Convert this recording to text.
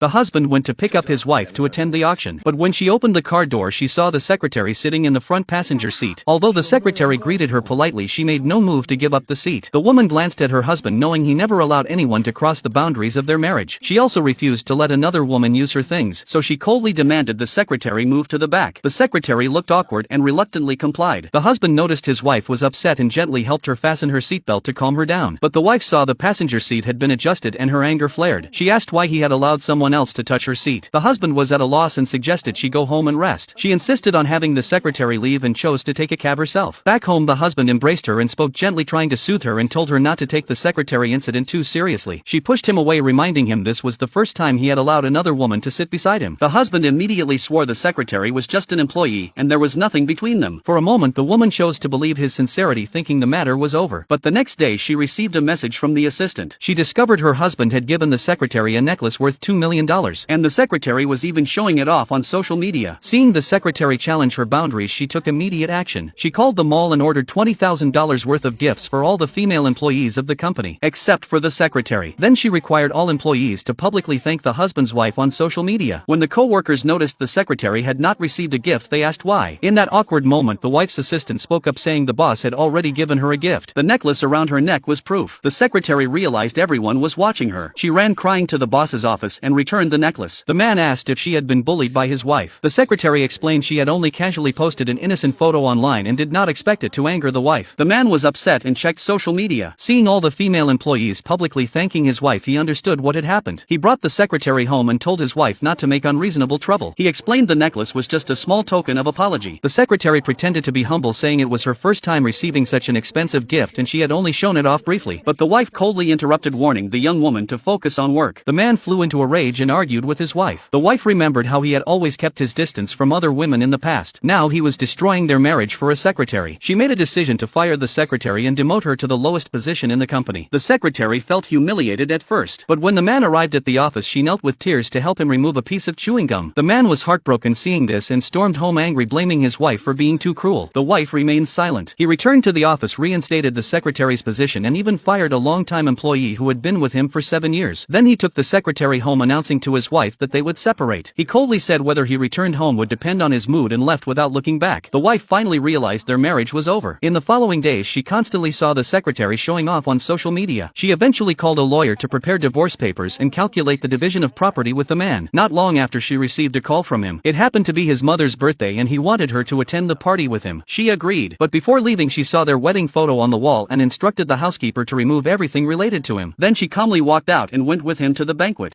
The husband went to pick up his wife to attend the auction, but when she opened the car door she saw the secretary sitting in the front passenger seat. Although the secretary greeted her politely, she made no move to give up the seat. The woman glanced at her husband, knowing he never allowed anyone to cross the boundaries of their marriage. She also refused to let another woman use her things, so she coldly demanded the secretary move to the back. The secretary looked awkward and reluctantly complied. The husband noticed his wife was upset and gently helped her fasten her seatbelt to calm her down. But the wife saw the passenger seat had been adjusted and her anger flared. She asked why he had allowed someone else to touch her seat. The husband was at a loss and suggested she go home and rest. She insisted on having the secretary leave and chose to take a cab herself. Back home, the husband embraced her and spoke gently, trying to soothe her, and told her not to take the secretary incident too seriously. She pushed him away, reminding him this was the first time he had allowed another woman to sit beside him. The husband immediately swore the secretary was just an employee and there was nothing between them. For a moment the woman chose to believe his sincerity, thinking the matter was over. But the next day she received a message from the assistant. She discovered her husband had given the secretary a necklace worth $2 million, and the secretary was even showing it off on social media. Seeing the secretary challenge her boundaries, she took immediate action. She called the mall and ordered $20,000 worth of gifts for all the female employees of the company, except for the secretary. Then she required all employees to publicly thank the husband's wife on social media. When the co-workers noticed the secretary had not received a gift, they asked why. In that awkward moment, the wife's assistant spoke up, saying the boss had already given her a gift. The necklace around her neck was proof. The secretary realized everyone was watching her. She ran crying to the boss's office and returned the necklace. The man asked if she had been bullied by his wife. The secretary explained she had only casually posted an innocent photo online and did not expect it to anger the wife. The man was upset and checked social media. Seeing all the female employees publicly thanking his wife, he understood what had happened. He brought the secretary home and told his wife not to make unreasonable trouble. He explained the necklace was just a small token of apology. The secretary pretended to be humble, saying it was her first time receiving such an expensive gift and she had only shown it off briefly. But the wife coldly interrupted, warning the young woman to focus on work. The man flew into a rage and argued with his wife. The wife remembered how he had always kept his distance from other women in the past. Now he was destroying their marriage for a secretary. She made a decision to fire the secretary and demote her to the lowest position in the company. The secretary felt humiliated at first, but when the man arrived at the office, she knelt with tears to help him remove a piece of chewing gum. The man was heartbroken seeing this and stormed home angry, blaming his wife for being too cruel. The wife remained silent. He returned to the office, reinstated the secretary's position, and even fired a longtime employee who had been with him for 7 years. Then he took the secretary home, announcing to his wife that they would separate. He coldly said whether he returned home would depend on his mood and left without looking back. The wife finally realized their marriage was over. In the following days, she constantly saw the secretary showing off on social media. She eventually called a lawyer to prepare divorce papers and calculate the division of property with the man. Not long after, she received a call from him. It happened to be his mother's birthday and he wanted her to attend the party with him. She agreed, but before leaving she saw their wedding photo on the wall and instructed the housekeeper to remove everything related to him. Then she calmly walked out and went with him to the banquet.